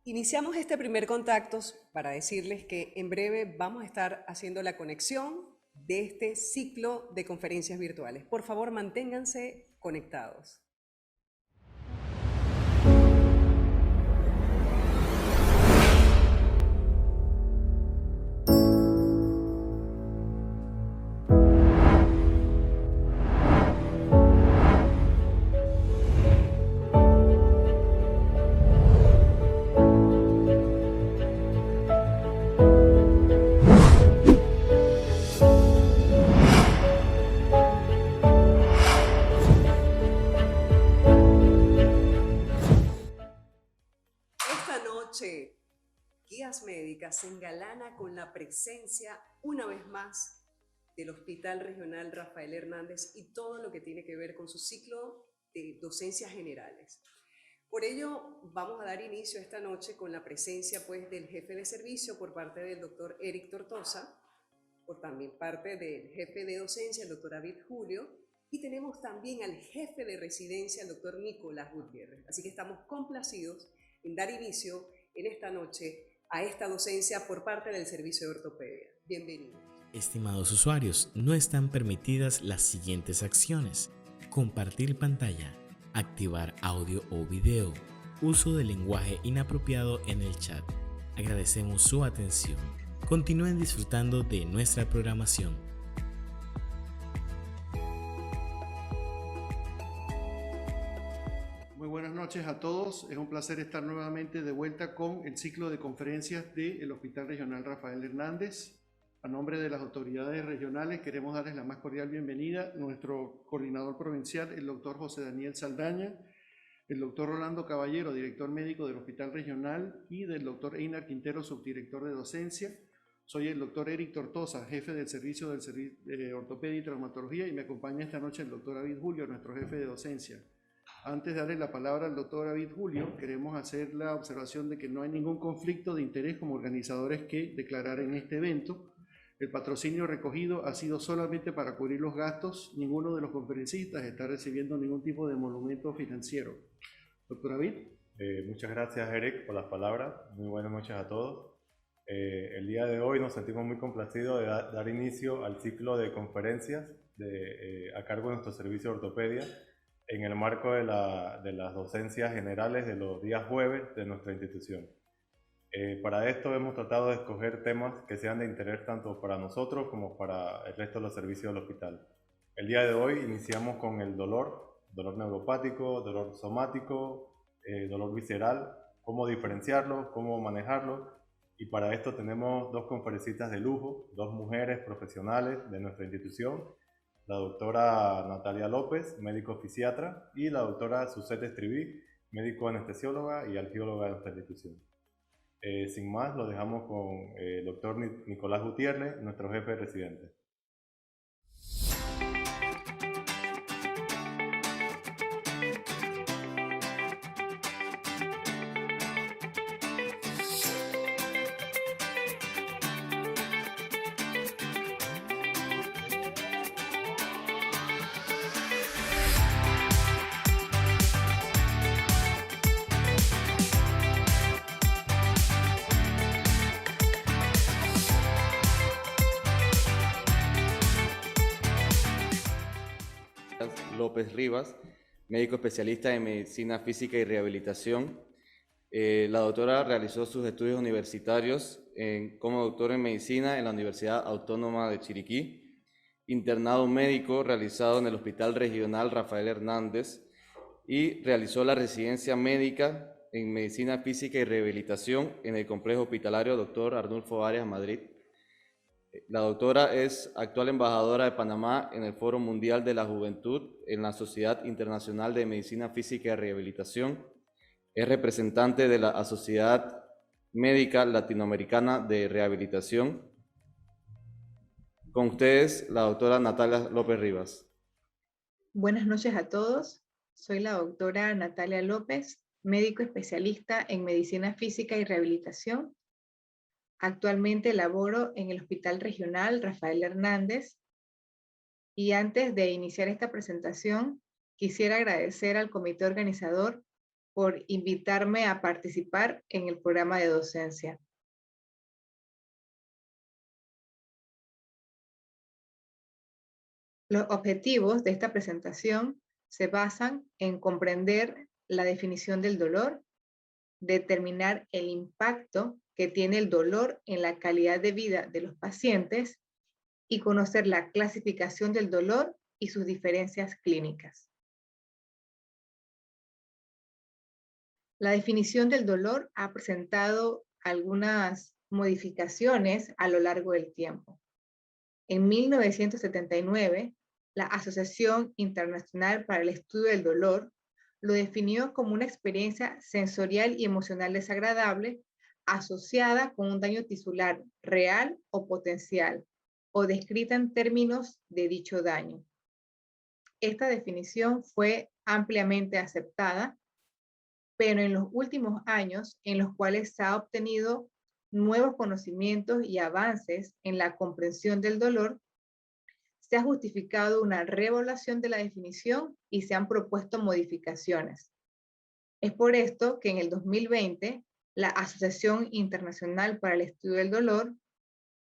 Iniciamos este primer contacto para decirles que en breve vamos a estar haciendo la conexión de este ciclo de conferencias virtuales. Por favor, manténganse conectados. Guías Médicas se engalana con la presencia, una vez más, del Hospital Regional Rafael Hernández y todo lo que tiene que ver con su ciclo de docencias generales. Por ello, vamos a dar inicio esta noche con la presencia del jefe de servicio por parte del doctor Eric Tortosa, por también parte del jefe de docencia, el doctor David Julio, y tenemos también al jefe de residencia, el doctor Nicolás Gutiérrez. Así que estamos complacidos en dar inicio en esta noche a esta docencia por parte del Servicio de Ortopedia. Bienvenidos. Estimados usuarios, no están permitidas las siguientes acciones: compartir pantalla, activar audio o video, uso de lenguaje inapropiado en el chat. Agradecemos su atención. Continúen disfrutando de nuestra programación. Buenas noches a todos, es un placer estar nuevamente de vuelta con el ciclo de conferencias del Hospital Regional Rafael Hernández. A nombre de las autoridades regionales queremos darles la más cordial bienvenida a nuestro coordinador provincial, el doctor José Daniel Saldaña, el doctor Rolando Caballero, director médico del Hospital Regional, y del doctor Einar Quintero, subdirector de docencia. Soy el doctor Eric Tortosa, jefe del servicio de ortopedia y traumatología, y me acompaña esta noche el doctor David Julio, nuestro jefe de docencia. Antes de darle la palabra al doctor David Julio, queremos hacer la observación de que no hay ningún conflicto de interés como organizadores que declarar en este evento. El patrocinio recogido ha sido solamente para cubrir los gastos. Ninguno de los conferencistas está recibiendo ningún tipo de emolumento financiero. Doctor David. Muchas gracias, Eric, por las palabras. Muy buenas noches a todos. El día de hoy nos sentimos muy complacidos de dar inicio al ciclo de conferencias a cargo de nuestro servicio de ortopedia, en el marco de las docencias generales de los días jueves de nuestra institución. Para esto hemos tratado de escoger temas que sean de interés tanto para nosotros como para el resto de los servicios del hospital. El día de hoy iniciamos con el dolor neuropático, dolor somático, dolor visceral, cómo diferenciarlo, cómo manejarlo, y para esto tenemos dos conferencistas de lujo, dos mujeres profesionales de nuestra institución, la doctora Natalia López, médico fisiatra, y la doctora Suzette Estribí, médico anestesióloga y algióloga de nuestra institución. Sin más, lo dejamos con el doctor Nicolás Gutiérrez, nuestro jefe de residente. López Rivas, médico especialista en medicina física y rehabilitación. La doctora realizó sus estudios universitarios como doctora en medicina en la Universidad Autónoma de Chiriquí, internado médico realizado en el Hospital Regional Rafael Hernández, y realizó la residencia médica en medicina física y rehabilitación en el complejo hospitalario Dr. Arnulfo Arias, Madrid. La doctora es actual embajadora de Panamá en el Foro Mundial de la Juventud en la Sociedad Internacional de Medicina Física y Rehabilitación. Es representante de la Sociedad Médica Latinoamericana de Rehabilitación. Con ustedes, la doctora Natalia López Rivas. Buenas noches a todos. Soy la doctora Natalia López, médico especialista en medicina física y rehabilitación. Actualmente laboro en el Hospital Regional Rafael Hernández, y antes de iniciar esta presentación quisiera agradecer al comité organizador por invitarme a participar en el programa de docencia. Los objetivos de esta presentación se basan en comprender la definición del dolor, determinar el impacto que tiene el dolor en la calidad de vida de los pacientes y conocer la clasificación del dolor y sus diferencias clínicas. La definición del dolor ha presentado algunas modificaciones a lo largo del tiempo. En 1979, la Asociación Internacional para el Estudio del Dolor lo definió como una experiencia sensorial y emocional desagradable asociada con un daño tisular real o potencial, o descrita en términos de dicho daño. Esta definición fue ampliamente aceptada, pero en los últimos años, en los cuales se ha obtenido nuevos conocimientos y avances en la comprensión del dolor, se ha justificado una reevaluación de la definición y se han propuesto modificaciones. Es por esto que en el 2020, la Asociación Internacional para el Estudio del Dolor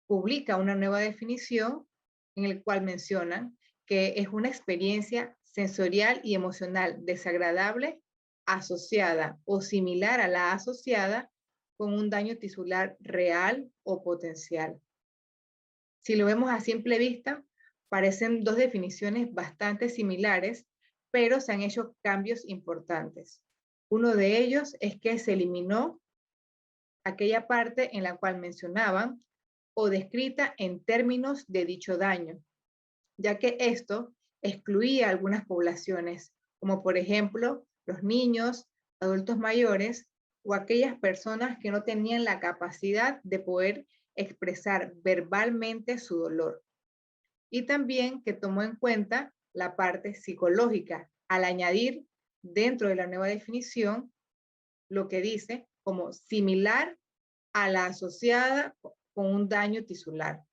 publica una nueva definición en la cual mencionan que es una experiencia sensorial y emocional desagradable asociada o similar a la asociada con un daño tisular real o potencial. Si lo vemos a simple vista, parecen dos definiciones bastante similares, pero se han hecho cambios importantes. Uno de ellos es que se eliminó aquella parte en la cual mencionaban o descrita en términos de dicho daño, ya que esto excluía algunas poblaciones, como por ejemplo los niños, adultos mayores o aquellas personas que no tenían la capacidad de poder expresar verbalmente su dolor. Y también que tomó en cuenta la parte psicológica, al añadir dentro de la nueva definición lo que dice como similar a la asociada con un daño tisular,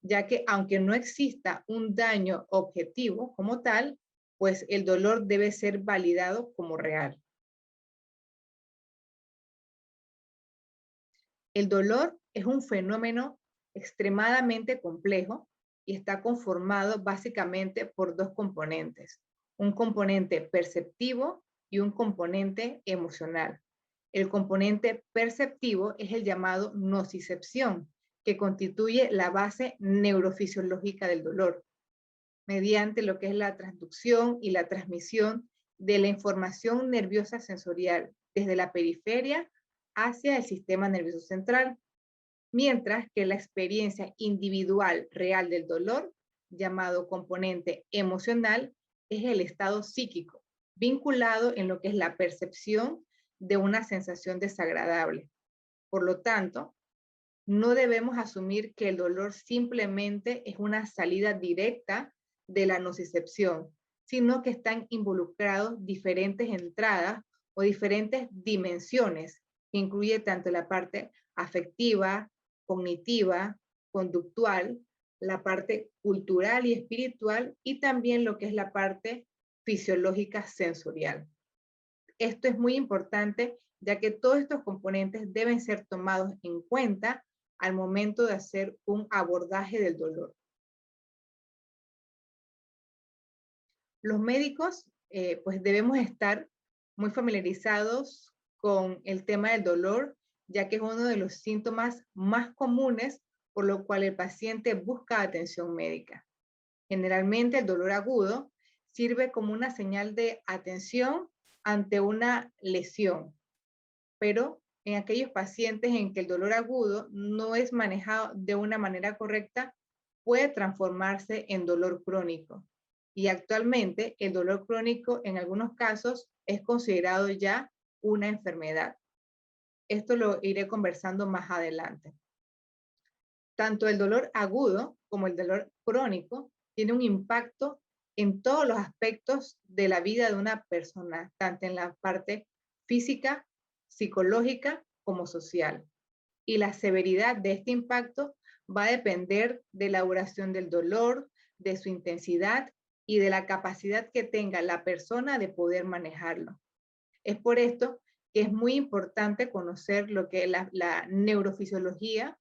ya que aunque no exista un daño objetivo como tal, pues el dolor debe ser validado como real. El dolor es un fenómeno extremadamente complejo y está conformado básicamente por dos componentes, un componente perceptivo y un componente emocional. El componente perceptivo es el llamado nocicepción, que constituye la base neurofisiológica del dolor, mediante lo que es la transducción y la transmisión de la información nerviosa sensorial desde la periferia hacia el sistema nervioso central, mientras que la experiencia individual real del dolor, llamado componente emocional, es el estado psíquico, vinculado en lo que es la percepción de una sensación desagradable. Por lo tanto, no debemos asumir que el dolor simplemente es una salida directa de la nocicepción, sino que están involucrados diferentes entradas o diferentes dimensiones, que incluye tanto la parte afectiva, cognitiva, conductual, la parte cultural y espiritual, y también lo que es la parte fisiológica sensorial. Esto es muy importante, ya que todos estos componentes deben ser tomados en cuenta al momento de hacer un abordaje del dolor. Los médicos, pues debemos estar muy familiarizados con el tema del dolor, ya que es uno de los síntomas más comunes por lo cual el paciente busca atención médica. Generalmente el dolor agudo sirve como una señal de atención ante una lesión, pero en aquellos pacientes en que el dolor agudo no es manejado de una manera correcta, puede transformarse en dolor crónico. Y actualmente el dolor crónico en algunos casos es considerado ya una enfermedad. Esto lo iré conversando más adelante. Tanto el dolor agudo como el dolor crónico tiene un impacto en todos los aspectos de la vida de una persona, tanto en la parte física, psicológica como social. Y la severidad de este impacto va a depender de la duración del dolor, de su intensidad y de la capacidad que tenga la persona de poder manejarlo. Es por esto que es muy importante conocer lo que es la neurofisiología,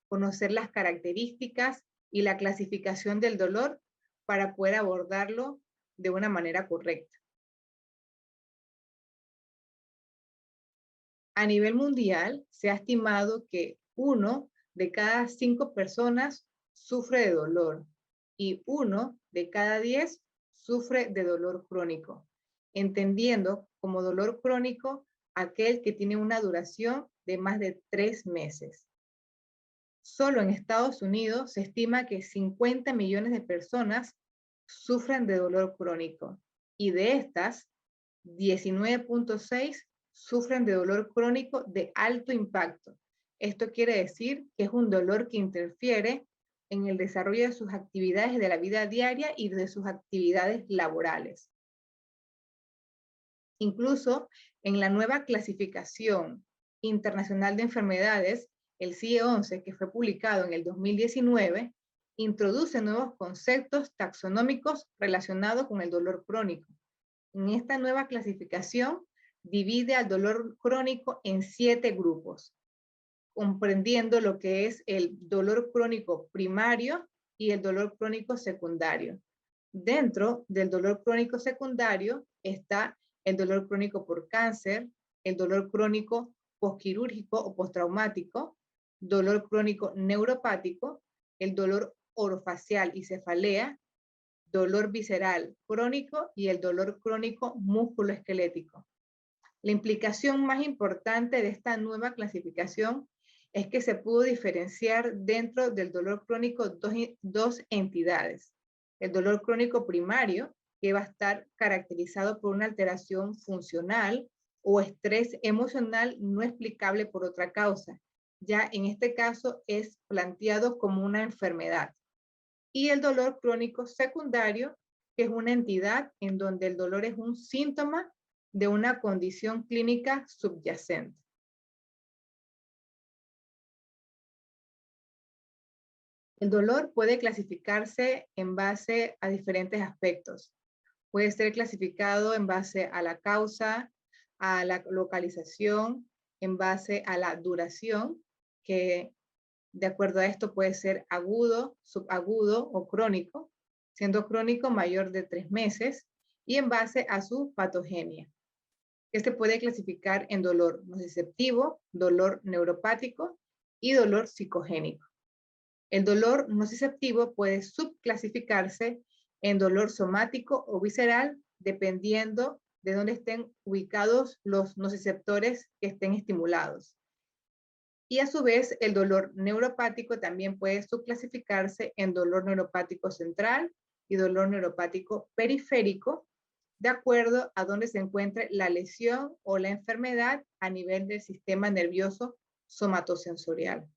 conocer las características y la clasificación del dolor para poder abordarlo de una manera correcta. A nivel mundial, se ha estimado que 1 de cada 5 personas sufre de dolor y 1 de cada 10 sufre de dolor crónico, entendiendo como dolor crónico aquel que tiene una duración de más de 3 meses. Solo en Estados Unidos se estima que 50 millones de personas sufren de dolor crónico y de estas, 19.6 sufren de dolor crónico de alto impacto. Esto quiere decir que es un dolor que interfiere en el desarrollo de sus actividades de la vida diaria y de sus actividades laborales. Incluso en la nueva clasificación internacional de enfermedades, el CIE-11, que fue publicado en el 2019, introduce nuevos conceptos taxonómicos relacionados con el dolor crónico. En esta nueva clasificación, divide al dolor crónico en 7 grupos, comprendiendo lo que es el dolor crónico primario y el dolor crónico secundario. Dentro del dolor crónico secundario está el dolor crónico por cáncer, el dolor crónico postquirúrgico o postraumático, dolor crónico neuropático, el dolor orofacial y cefalea, dolor visceral crónico y el dolor crónico musculoesquelético. La implicación más importante de esta nueva clasificación es que se pudo diferenciar dentro del dolor crónico dos entidades. El dolor crónico primario, que va a estar caracterizado por una alteración funcional o estrés emocional no explicable por otra causa. Ya en este caso es planteado como una enfermedad. Y el dolor crónico secundario, que es una entidad en donde el dolor es un síntoma de una condición clínica subyacente. El dolor puede clasificarse en base a diferentes aspectos. Puede ser clasificado en base a la causa, a la localización, en base a la duración, que de acuerdo a esto puede ser agudo, subagudo o crónico, siendo crónico mayor de 3 meses, y en base a su patogenia. Este puede clasificar en dolor nociceptivo, dolor neuropático y dolor psicogénico. El dolor nociceptivo puede subclasificarse en dolor somático o visceral, dependiendo de dónde estén ubicados los nociceptores que estén estimulados. Y a su vez, el dolor neuropático también puede subclasificarse en dolor neuropático central y dolor neuropático periférico, de acuerdo a dónde se encuentre la lesión o la enfermedad a nivel del sistema nervioso somatosensorial.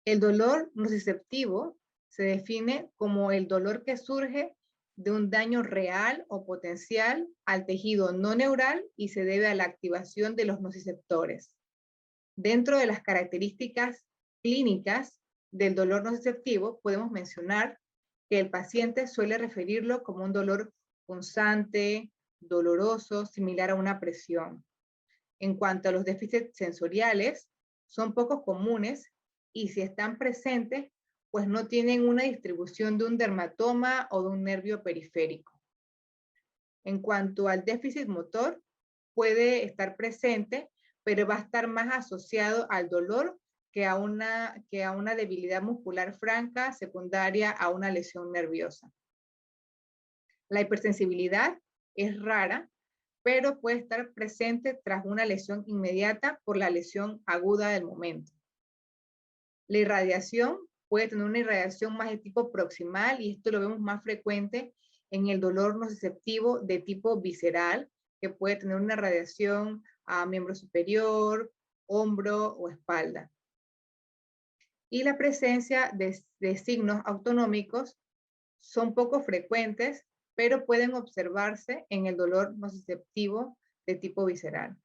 El dolor nociceptivo se define como el dolor que surge de un daño real o potencial al tejido no neural y se debe a la activación de los nociceptores. Dentro de las características clínicas del dolor nociceptivo podemos mencionar que el paciente suele referirlo como un dolor punzante, doloroso, similar a una presión. En cuanto a los déficits sensoriales, son poco comunes y si están presentes, pues no tienen una distribución de un dermatoma o de un nervio periférico. En cuanto al déficit motor, puede estar presente, pero va a estar más asociado al dolor que a una debilidad muscular franca secundaria a una lesión nerviosa. La hipersensibilidad es rara, pero puede estar presente tras una lesión inmediata por la lesión aguda del momento. La irradiación puede tener una irradiación más de tipo proximal y esto lo vemos más frecuente en el dolor nociceptivo de tipo visceral, que puede tener una radiación a miembro superior, hombro o espalda. Y la presencia de signos autonómicos son poco frecuentes, pero pueden observarse en el dolor nociceptivo de tipo visceral.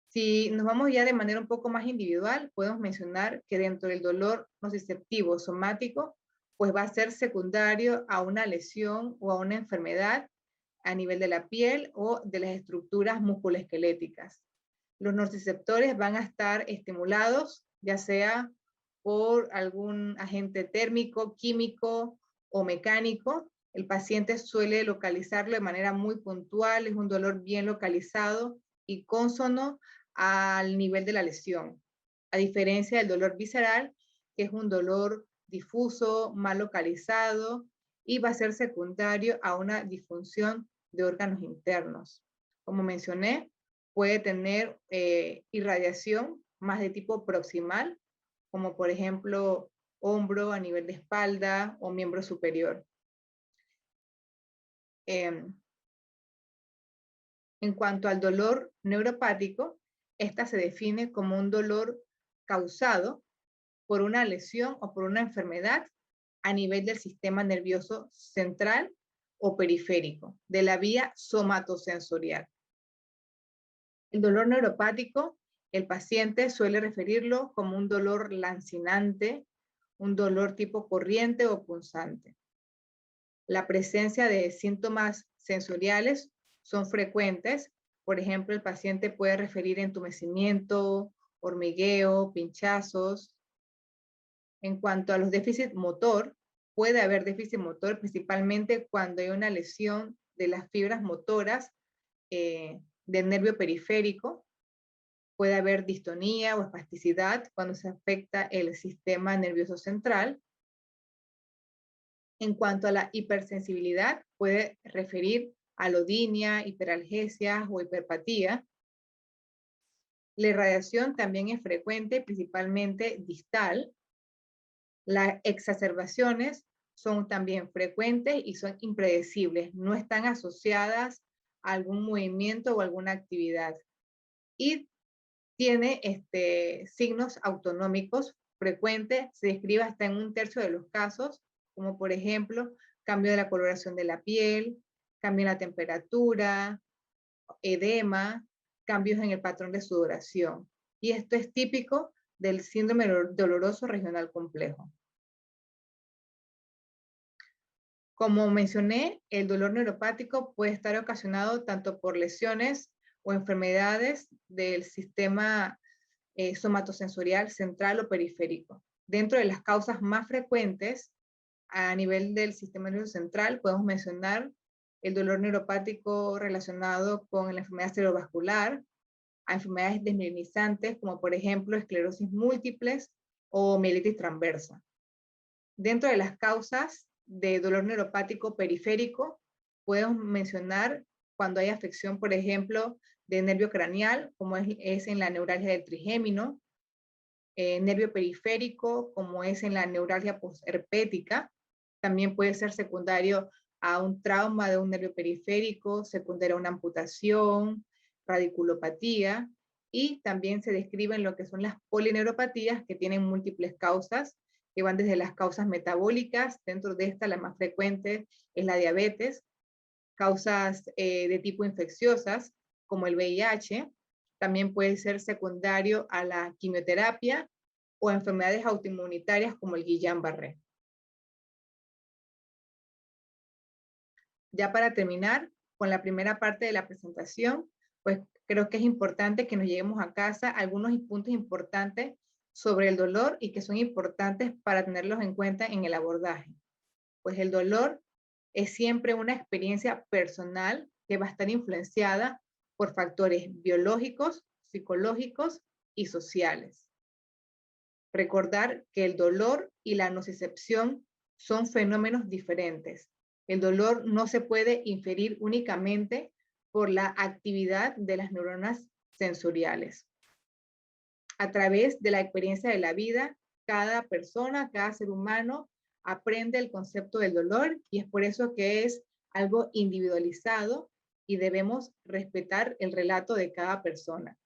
Si nos vamos ya de manera un poco más individual, podemos mencionar que dentro del dolor nociceptivo somático, pues va a ser secundario a una lesión o a una enfermedad a nivel de la piel o de las estructuras musculoesqueléticas. Los nociceptores van a estar estimulados, ya sea por algún agente térmico, químico o mecánico. El paciente suele localizarlo de manera muy puntual, es un dolor bien localizado y cónsono al nivel de la lesión, a diferencia del dolor visceral, que es un dolor difuso, mal localizado y va a ser secundario a una disfunción de órganos internos. Como mencioné, puede tener irradiación más de tipo proximal, como por ejemplo hombro a nivel de espalda o miembro superior. En cuanto al dolor neuropático, esta se define como un dolor causado por una lesión o por una enfermedad a nivel del sistema nervioso central o periférico, de la vía somatosensorial. El dolor neuropático, el paciente suele referirlo como un dolor lancinante, un dolor tipo corriente o punzante. La presencia de síntomas sensoriales son frecuentes. Por ejemplo, el paciente puede referir entumecimiento, hormigueo, pinchazos. En cuanto a los déficits motor, puede haber déficit motor principalmente cuando hay una lesión de las fibras motoras del nervio periférico. Puede haber distonía o espasticidad cuando se afecta el sistema nervioso central. En cuanto a la hipersensibilidad, puede referir a alodinia, hiperalgesia o hiperpatía. La irradiación también es frecuente, principalmente distal. Las exacerbaciones son también frecuentes y son impredecibles, no están asociadas a algún movimiento o alguna actividad. Y tiene signos autonómicos frecuentes, se describe hasta en 1/3 de los casos, como por ejemplo, cambio de la coloración de la piel, cambio en la temperatura, edema, cambios en el patrón de sudoración. Y esto es típico del síndrome doloroso regional complejo. Como mencioné, el dolor neuropático puede estar ocasionado tanto por lesiones o enfermedades del sistema somatosensorial central o periférico. Dentro de las causas más frecuentes a nivel del sistema nervioso central, podemos mencionar el dolor neuropático relacionado con la enfermedad cerebrovascular, a enfermedades desmielinizantes como por ejemplo esclerosis múltiples o mielitis transversa. Dentro de las causas de dolor neuropático periférico, podemos mencionar cuando hay afección, por ejemplo, de nervio craneal, como es en la neuralgia del trigémino, nervio periférico, como es en la neuralgia postherpética. También puede ser secundario a un trauma de un nervio periférico, secundario a una amputación, radiculopatía, y también se describen lo que son las polineuropatías que tienen múltiples causas, que van desde las causas metabólicas, dentro de esta la más frecuente es la diabetes, causas de tipo infecciosas, como el VIH, también puede ser secundario a la quimioterapia o enfermedades autoinmunitarias como el Guillain-Barré. Ya para terminar con la primera parte de la presentación, pues creo que es importante que nos llevemos a casa algunos puntos importantes sobre el dolor y que son importantes para tenerlos en cuenta en el abordaje. Pues el dolor es siempre una experiencia personal que va a estar influenciada por factores biológicos, psicológicos y sociales. Recordar que el dolor y la nocicepción son fenómenos diferentes. El dolor no se puede inferir únicamente por la actividad de las neuronas sensoriales. A través de la experiencia de la vida, cada persona, cada ser humano aprende el concepto del dolor y es por eso que es algo individualizado y debemos respetar el relato de cada persona.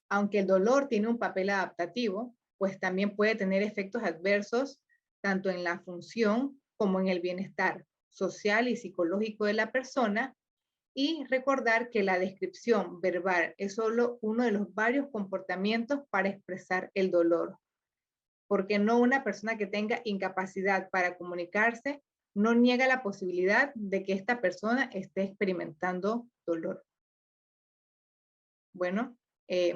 Aunque el dolor tiene un papel adaptativo, pues también puede tener efectos adversos tanto en la función como en el bienestar social y psicológico de la persona, y recordar que la descripción verbal es solo uno de los varios comportamientos para expresar el dolor, porque no una persona que tenga incapacidad para comunicarse no niega la posibilidad de que esta persona esté experimentando dolor. Bueno,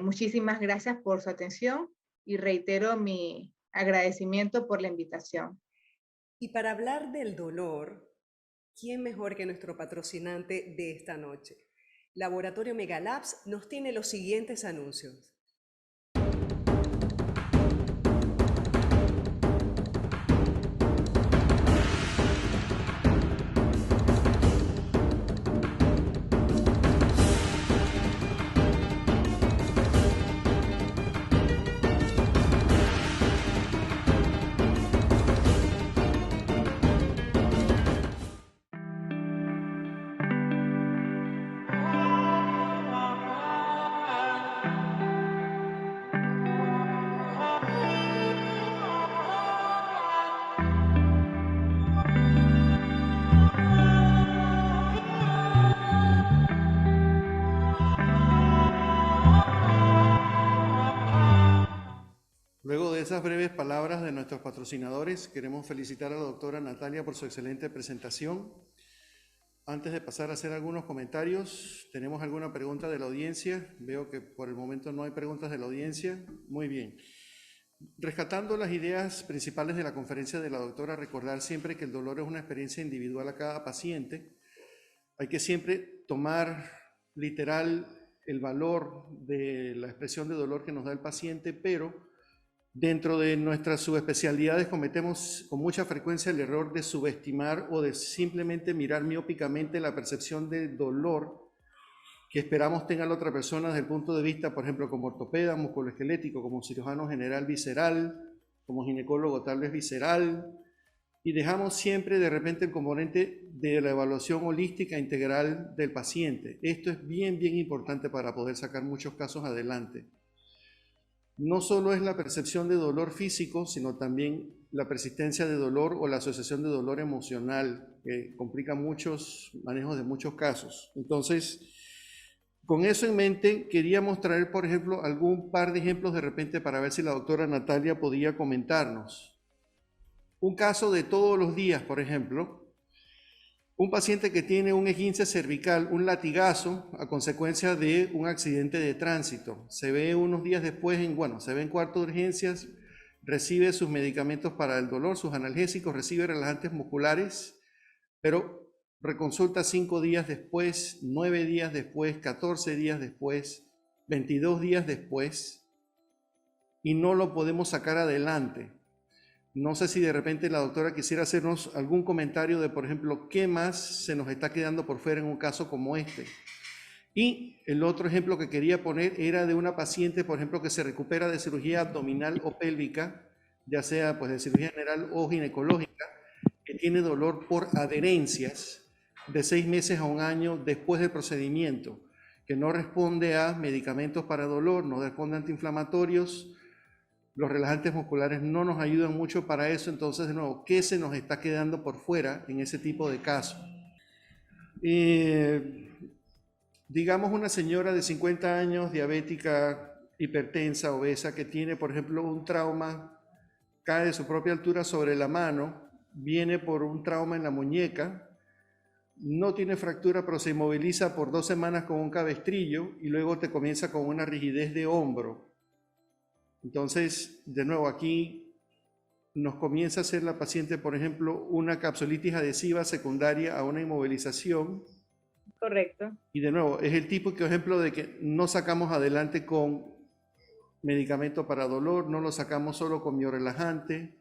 muchísimas gracias por su atención y reitero mi agradecimiento por la invitación. Y para hablar del dolor, ¿quién mejor que nuestro patrocinante de esta noche? Laboratorio Megalabs nos tiene los siguientes anuncios. Luego de esas breves palabras de nuestros patrocinadores, queremos felicitar a la doctora Natalia por su excelente presentación. Antes de pasar a hacer algunos comentarios, ¿tenemos alguna pregunta de la audiencia? Veo que por el momento no hay preguntas de la audiencia. Muy bien. Rescatando las ideas principales de la conferencia de la doctora, recordar siempre que el dolor es una experiencia individual a cada paciente. Hay que siempre tomar literal el valor de la expresión de dolor que nos da el paciente, pero dentro de nuestras subespecialidades cometemos con mucha frecuencia el error de subestimar o de simplemente mirar miópicamente la percepción de dolor que esperamos tenga la otra persona desde el punto de vista, por ejemplo, como ortopeda, musculoesquelético, como cirujano general visceral, como ginecólogo tal vez visceral, y dejamos siempre de repente el componente de la evaluación holística integral del paciente. Esto es bien importante para poder sacar muchos casos adelante. No solo es la percepción de dolor físico, sino también la persistencia de dolor o la asociación de dolor emocional, que complica muchos manejos de muchos casos. Entonces, con eso en mente, queríamos traer, por ejemplo, algún par de ejemplos de repente para ver si la doctora Natalia podía comentarnos. Un caso de todos los días, por ejemplo, un paciente que tiene un esguince cervical, un latigazo a consecuencia de un accidente de tránsito. Se ve unos días después, se ve en cuarto de urgencias, recibe sus medicamentos para el dolor, sus analgésicos, recibe relajantes musculares, pero reconsulta 5 días después, 9 días después, 14 días después, 22 días después, y no lo podemos sacar adelante. No sé si de repente la doctora quisiera hacernos algún comentario de, por ejemplo, qué más se nos está quedando por fuera en un caso como este. Y el otro ejemplo que quería poner era de una paciente, por ejemplo, que se recupera de cirugía abdominal o pélvica, ya sea pues de cirugía general o ginecológica, que tiene dolor por adherencias de 6 meses a 1 año después del procedimiento, que no responde a medicamentos para dolor, no responde a antiinflamatorios. Los relajantes musculares no nos ayudan mucho para eso. Entonces, de nuevo, ¿qué se nos está quedando por fuera en ese tipo de casos? Digamos una señora de 50 años, diabética, hipertensa, obesa, que tiene, por ejemplo, un trauma, cae de su propia altura sobre la mano, viene por un trauma en la muñeca, no tiene fractura, pero se inmoviliza por 2 semanas con un cabestrillo y luego te comienza con una rigidez de hombro. Entonces, de nuevo, aquí nos comienza a hacer la paciente, por ejemplo, una capsulitis adhesiva secundaria a una inmovilización. Correcto. Y de nuevo, es el típico ejemplo de que no sacamos adelante con medicamento para dolor, no lo sacamos solo con biorelajante.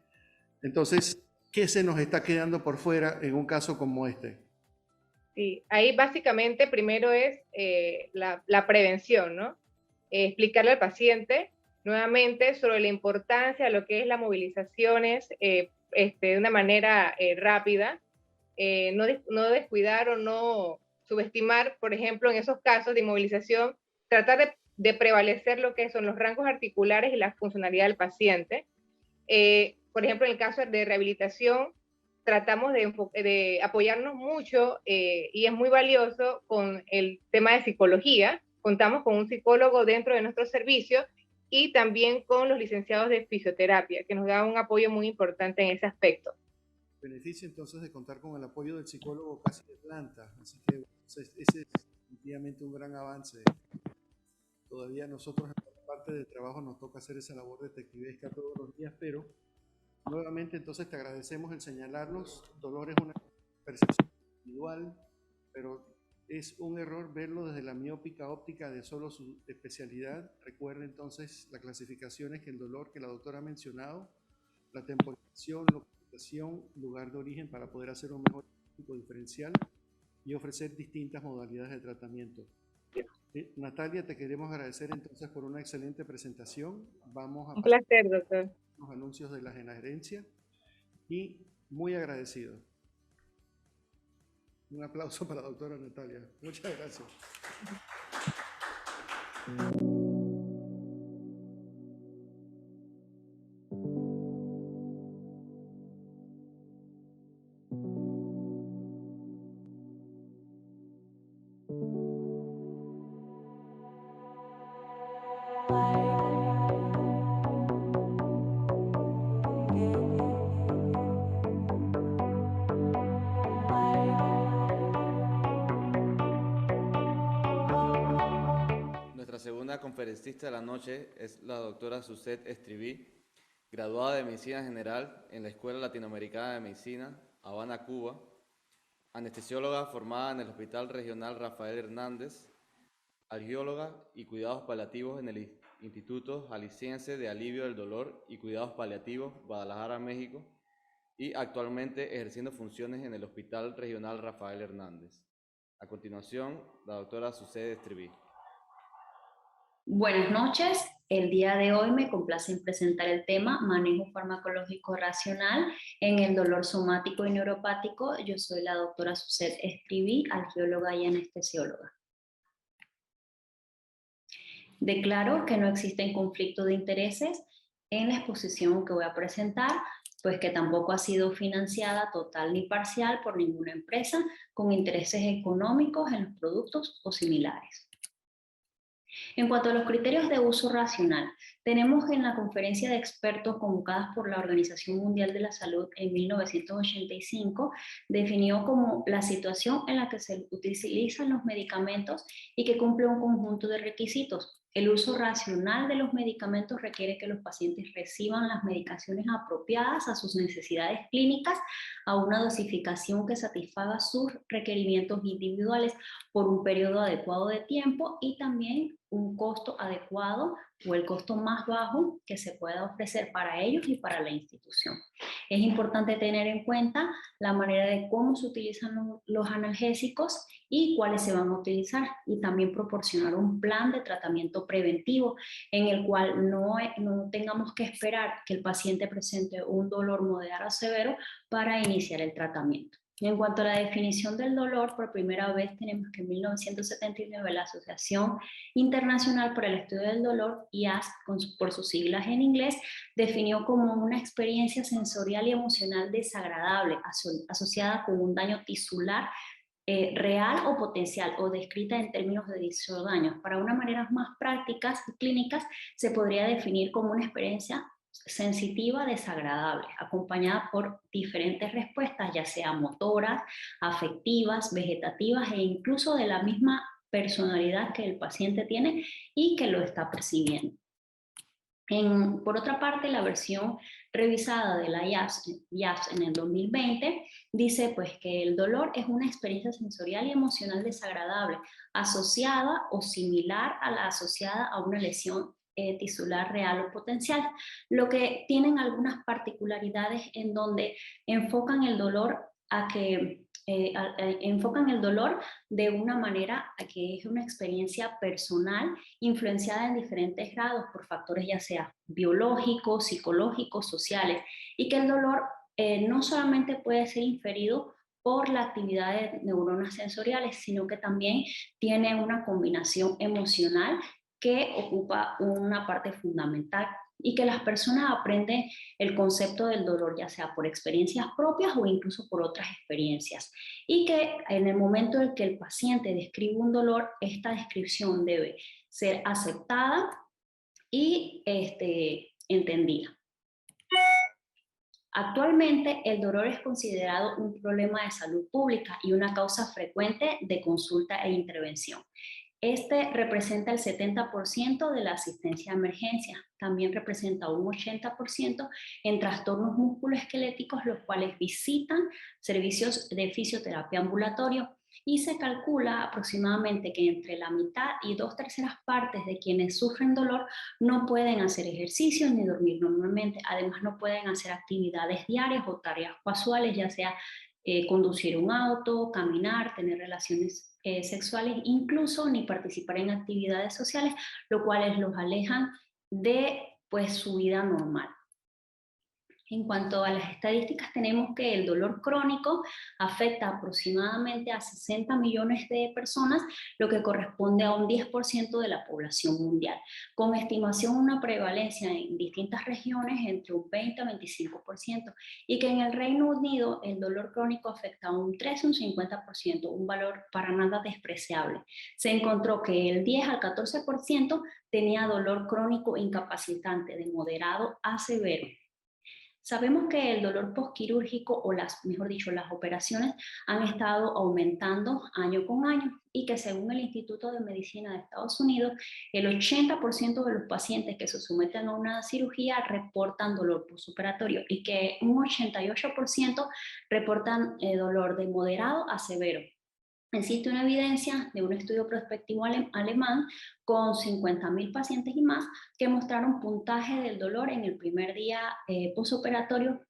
Entonces, ¿qué se nos está quedando por fuera en un caso como este? Sí, ahí básicamente primero es la prevención, ¿no? Explicarle al paciente nuevamente sobre la importancia de lo que es las movilizaciones de una manera rápida, no descuidar o no subestimar, por ejemplo, en esos casos de inmovilización, tratar de prevalecer lo que son los rangos articulares y la funcionalidad del paciente. Por ejemplo, en el caso de rehabilitación, tratamos de apoyarnos mucho y es muy valioso con el tema de psicología. Contamos con un psicólogo dentro de nuestro servicio y también con los licenciados de fisioterapia, que nos da un apoyo muy importante en ese aspecto. beneficio entonces de contar con el apoyo del psicólogo casi de planta. Así que ese es definitivamente un gran avance. Todavía nosotros en la parte del trabajo nos toca hacer esa labor detectivesca todos los días, pero nuevamente entonces te agradecemos el señalarlos. Dolor es una percepción individual, pero es un error verlo desde la miópica óptica de solo su especialidad. Recuerde entonces las clasificaciones que el dolor que la doctora ha mencionado, la temporización, localización, lugar de origen para poder hacer un mejor diagnóstico diferencial y ofrecer distintas modalidades de tratamiento. Natalia, te queremos agradecer entonces por una excelente presentación. Vamos a Un pasar placer, doctor. a los anuncios de la gerencia y muy agradecido. Un aplauso para la doctora Natalia. Muchas gracias. Nuestra segunda conferencista de la noche es la doctora Suzette Estriví, graduada de Medicina General en la Escuela Latinoamericana de Medicina, Habana, Cuba, anestesióloga formada en el Hospital Regional Rafael Hernández, algióloga y cuidados paliativos en el Instituto Jalisciense de Alivio del Dolor y Cuidados Paliativos, Guadalajara, México, y actualmente ejerciendo funciones en el Hospital Regional Rafael Hernández. A continuación, la doctora Suzette Estriví. Buenas noches. El día de hoy me complace en presentar el tema manejo farmacológico racional en el dolor somático y neuropático. Yo soy la doctora Suzette Estriví, algióloga y anestesióloga. Declaro que no existen conflictos de intereses en la exposición que voy a presentar, pues que tampoco ha sido financiada total ni parcial por ninguna empresa con intereses económicos en los productos o similares. En cuanto a los criterios de uso racional, tenemos en la conferencia de expertos convocadas por la Organización Mundial de la Salud en 1985, definió como la situación en la que se utilizan los medicamentos y que cumple un conjunto de requisitos. El uso racional de los medicamentos requiere que los pacientes reciban las medicaciones apropiadas a sus necesidades clínicas, a una dosificación que satisfaga sus requerimientos individuales por un periodo adecuado de tiempo y también un costo adecuado o el costo más bajo que se pueda ofrecer para ellos y para la institución. Es importante tener en cuenta la manera de cómo se utilizan los analgésicos y cuáles se van a utilizar, y también proporcionar un plan de tratamiento preventivo en el cual no tengamos que esperar que el paciente presente un dolor moderado o severo para iniciar el tratamiento. En cuanto a la definición del dolor, por primera vez tenemos que en 1979 la Asociación Internacional para el Estudio del Dolor, IASC, por sus siglas en inglés, definió como una experiencia sensorial y emocional desagradable asociada con un daño tisular real o potencial o descrita en términos de dicho daño. Para unas maneras más prácticas y clínicas se podría definir como una experiencia sensitiva desagradable, acompañada por diferentes respuestas, ya sea motoras, afectivas, vegetativas e incluso de la misma personalidad que el paciente tiene y que lo está percibiendo. Por otra parte, la versión revisada de la IASP en el 2020 dice pues, que el dolor es una experiencia sensorial y emocional desagradable asociada o similar a la asociada a una lesión tisular real o potencial, lo que tienen algunas particularidades en donde enfocan el dolor enfocan el dolor de una manera que es una experiencia personal influenciada en diferentes grados por factores ya sea biológicos, psicológicos, sociales, y que el dolor no solamente puede ser inferido por la actividad de neuronas sensoriales, sino que también tiene una combinación emocional que ocupa una parte fundamental y que las personas aprenden el concepto del dolor, ya sea por experiencias propias o incluso por otras experiencias. Y que en el momento en que el paciente describe un dolor, esta descripción debe ser aceptada y entendida. Actualmente, el dolor es considerado un problema de salud pública y una causa frecuente de consulta e intervención. Este representa el 70% de la asistencia a emergencia. También representa un 80% en trastornos musculoesqueléticos, los cuales visitan servicios de fisioterapia ambulatorio. Y se calcula aproximadamente que entre la mitad y 2/3 partes de quienes sufren dolor no pueden hacer ejercicio ni dormir normalmente. Además, no pueden hacer actividades diarias o tareas casuales, ya sea conducir un auto, caminar, tener relaciones sexuales, incluso ni participar en actividades sociales, lo cual los alejan de pues, su vida normal. En cuanto a las estadísticas, tenemos que el dolor crónico afecta aproximadamente a 60 millones de personas, lo que corresponde a un 10% de la población mundial, con estimación una prevalencia en distintas regiones entre un 20 a 25%, y que en el Reino Unido el dolor crónico afecta a un 3 a un 50%, un valor para nada despreciable. Se encontró que el 10 al 14% tenía dolor crónico incapacitante de moderado a severo. Sabemos que el dolor postquirúrgico, o mejor dicho, las operaciones han estado aumentando año con año, y que según el Instituto de Medicina de Estados Unidos, el 80% de los pacientes que se someten a una cirugía reportan dolor postoperatorio, y que un 88% reportan dolor de moderado a severo. Existe una evidencia de un estudio prospectivo alemán con 50.000 pacientes y más que mostraron puntaje del dolor en el primer día postoperatorio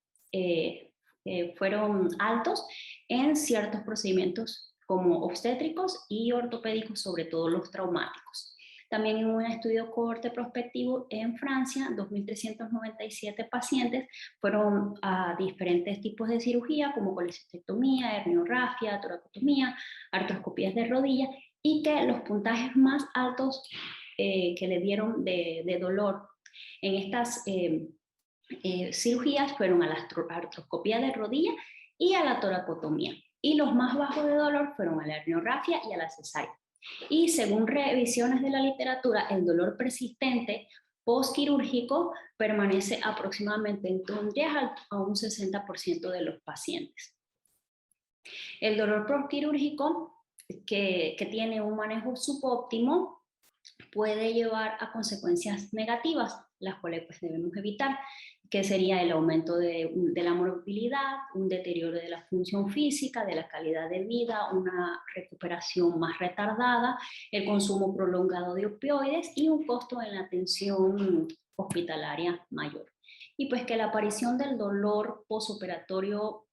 fueron altos en ciertos procedimientos como obstétricos y ortopédicos, sobre todo los traumáticos. También en un estudio cohorte prospectivo en Francia, 2.397 pacientes fueron a diferentes tipos de cirugía, como colecistectomía, herniorrafia, toracotomía, artroscopías de rodilla, y que los puntajes más altos que le dieron de dolor en estas cirugías fueron a la artroscopía de rodilla y a la toracotomía. Y los más bajos de dolor fueron a la herniorrafia y a la cesárea. Y según revisiones de la literatura, el dolor persistente postquirúrgico permanece aproximadamente entre un 10 a un 60% de los pacientes. El dolor postquirúrgico, que tiene un manejo subóptimo, puede llevar a consecuencias negativas, las cuales pues debemos evitar, que sería el aumento de la morbilidad, un deterioro de la función física, de la calidad de vida, una recuperación más retardada, el consumo prolongado de opioides y un costo en la atención hospitalaria mayor. Y pues que la aparición del dolor postoperatorio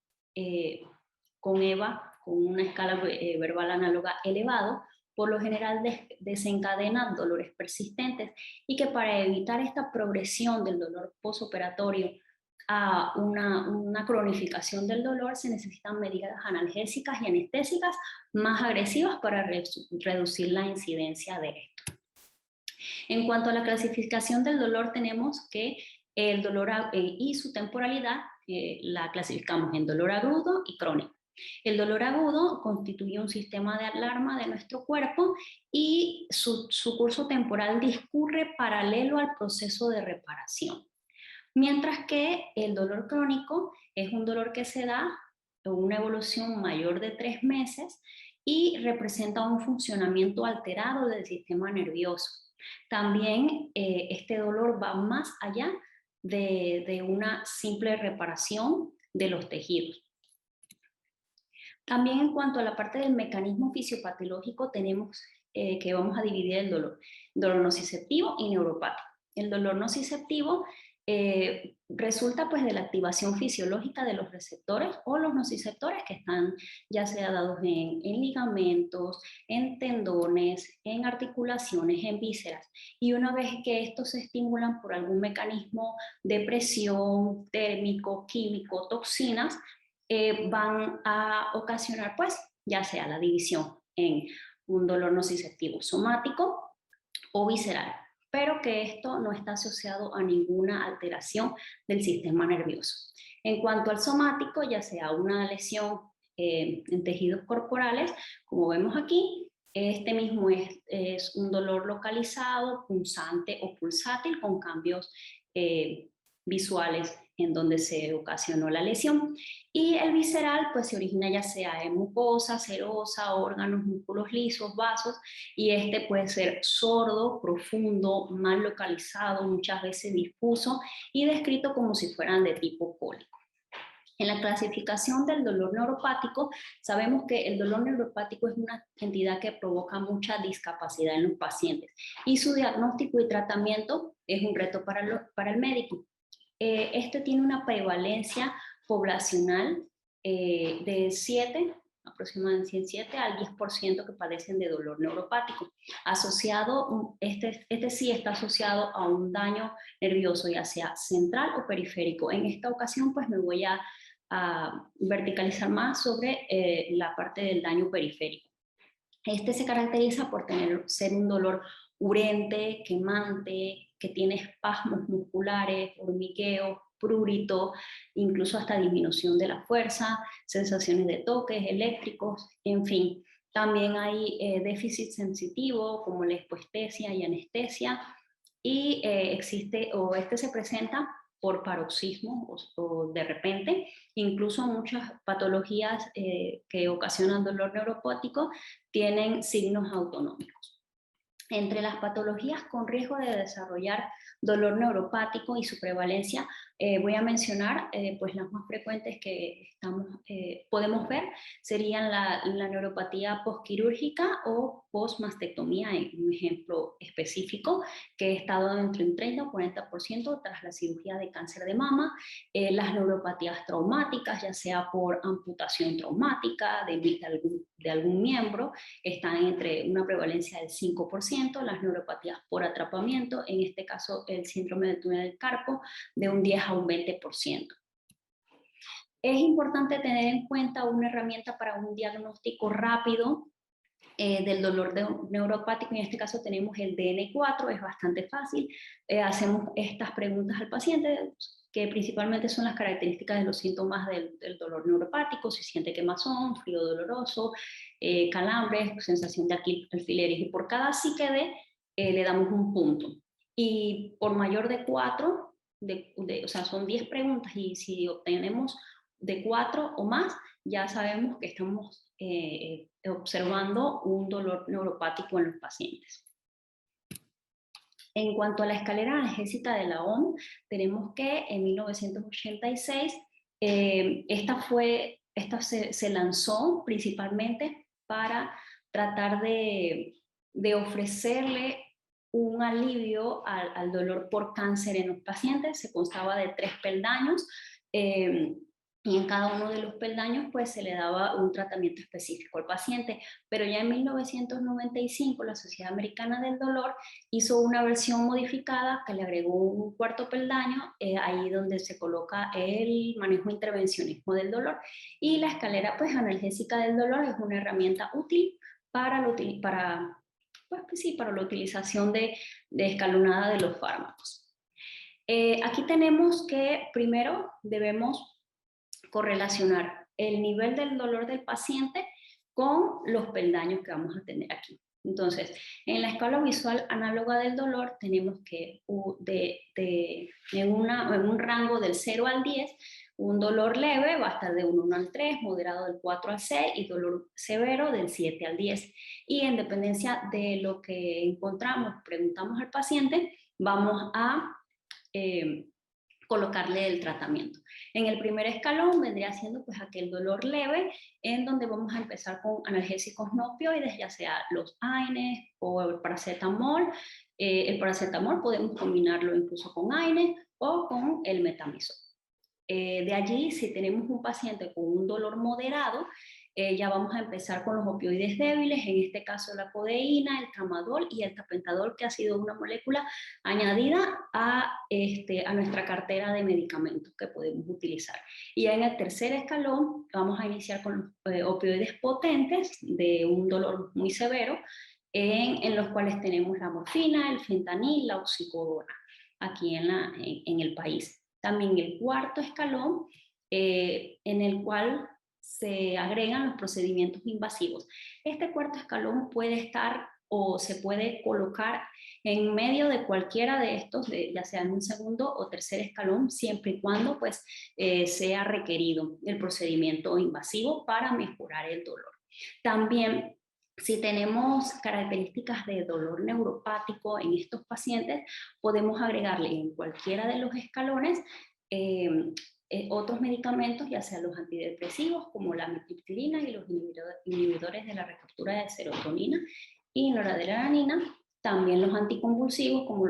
con EVA, con una escala verbal análoga elevado, por lo general desencadena dolores persistentes, y que para evitar esta progresión del dolor postoperatorio a una cronificación del dolor se necesitan medidas analgésicas y anestésicas más agresivas para reducir la incidencia de esto. En cuanto a la clasificación del dolor, tenemos que el dolor y su temporalidad la clasificamos en dolor agudo y crónico. El dolor agudo constituye un sistema de alarma de nuestro cuerpo y su curso temporal discurre paralelo al proceso de reparación. Mientras que el dolor crónico es un dolor que se da en una evolución mayor de 3 meses y representa un funcionamiento alterado del sistema nervioso. También este dolor va más allá de una simple reparación de los tejidos. También en cuanto a la parte del mecanismo fisiopatológico, tenemos que vamos a dividir el dolor nociceptivo y neuropático. El dolor nociceptivo resulta pues de la activación fisiológica de los receptores o los nociceptores que están ya sea dados en ligamentos, en tendones, en articulaciones, en vísceras. Y una vez que estos se estimulan por algún mecanismo de presión, térmico, químico, toxinas, van a ocasionar pues ya sea la división en un dolor nociceptivo somático o visceral, pero que esto no está asociado a ninguna alteración del sistema nervioso. En cuanto al somático, ya sea una lesión en tejidos corporales, como vemos aquí, este mismo es un dolor localizado, punzante o pulsátil con cambios visuales en donde se ocasionó la lesión. Y el visceral pues se origina ya sea en mucosa, serosa, órganos, músculos lisos, vasos, y este puede ser sordo, profundo, mal localizado, muchas veces difuso y descrito como si fueran de tipo cólico. En la clasificación del dolor neuropático, sabemos que el dolor neuropático es una entidad que provoca mucha discapacidad en los pacientes y su diagnóstico y tratamiento es un reto para el médico. Este tiene una prevalencia poblacional de 7, aproximadamente 7 al 10% que padecen de dolor neuropático. Asociado, este sí está asociado a un daño nervioso, ya sea central o periférico. En esta ocasión, pues me voy a verticalizar más sobre la parte del daño periférico. Este se caracteriza por ser un dolor urente, quemante, que tiene espasmos musculares, hormigueo, prurito, incluso hasta disminución de la fuerza, sensaciones de toques eléctricos, en fin. También hay déficit sensitivo como la hipoestesia y anestesia, y este se presenta por paroxismo o de repente, incluso muchas patologías que ocasionan dolor neuropático tienen signos autonómicos. Entre las patologías con riesgo de desarrollar dolor neuropático y su prevalencia, voy a mencionar pues las más frecuentes que podemos ver serían la neuropatía postquirúrgica o postmastectomía, un ejemplo específico que he estado entre un 30 o 40% tras la cirugía de cáncer de mama, las neuropatías traumáticas, ya sea por amputación traumática de algún miembro, están entre una prevalencia del 5%, las neuropatías por atrapamiento, en este caso el síndrome del túnel del carpo, de un 10 a un 20%. Es importante tener en cuenta una herramienta para un diagnóstico rápido del dolor neuropático. En este caso tenemos el DN4, es bastante fácil. Hacemos estas preguntas al paciente, que principalmente son las características de los síntomas del dolor neuropático: si siente quemazón, frío doloroso, calambres, sensación de alfileres, y por cada psique le damos un punto. Y por mayor de 4, o sea, son 10 preguntas, y si obtenemos de 4 o más, ya sabemos que estamos observando un dolor neuropático en los pacientes. En cuanto a la escalera analgésica de la OMS, tenemos que en 1986 esta se lanzó principalmente para tratar de ofrecerle un alivio al dolor por cáncer en los pacientes. Se constaba de 3 peldaños, y en cada uno de los peldaños pues se le daba un tratamiento específico al paciente. Pero ya en 1995 la Sociedad Americana del Dolor hizo una versión modificada que le agregó un 4.º peldaño, ahí donde se coloca el manejo intervencionismo del dolor, y la escalera pues analgésica del dolor es una herramienta útil para la utilización de escalonada de los fármacos. Aquí tenemos que primero debemos correlacionar el nivel del dolor del paciente con los peldaños que vamos a tener aquí. Entonces, en la escala visual análoga del dolor tenemos que en un rango del 0 al 10, un dolor leve va a estar de 1 al 3, moderado del 4 al 6 y dolor severo del 7 al 10. Y en dependencia de lo que encontramos, preguntamos al paciente, vamos a colocarle el tratamiento. En el primer escalón vendría siendo pues aquel dolor leve, en donde vamos a empezar con analgésicos no opioides, ya sea los AINES o el paracetamol. El paracetamol podemos combinarlo incluso con AINES o con el metamizol. De allí, si tenemos un paciente con un dolor moderado, ya vamos a empezar con los opioides débiles, en este caso la codeína, el tramadol y el tapentadol, que ha sido una molécula añadida a nuestra cartera de medicamentos que podemos utilizar. Y ya en el tercer escalón vamos a iniciar con los opioides potentes de un dolor muy severo, en los cuales tenemos la morfina, el fentanil, la oxicodona, aquí en el país. También el cuarto escalón, en el cual se agregan los procedimientos invasivos. Este cuarto escalón puede estar o se puede colocar en medio de cualquiera de estos, ya sea en un segundo o tercer escalón, siempre y cuando pues, sea requerido el procedimiento invasivo para mejorar el dolor. También, si tenemos características de dolor neuropático en estos pacientes, podemos agregarle en cualquiera de los escalones otros medicamentos, ya sean los antidepresivos como la amitriptilina y los inhibidores de la recaptura de serotonina y noradrenalina, también los anticonvulsivos como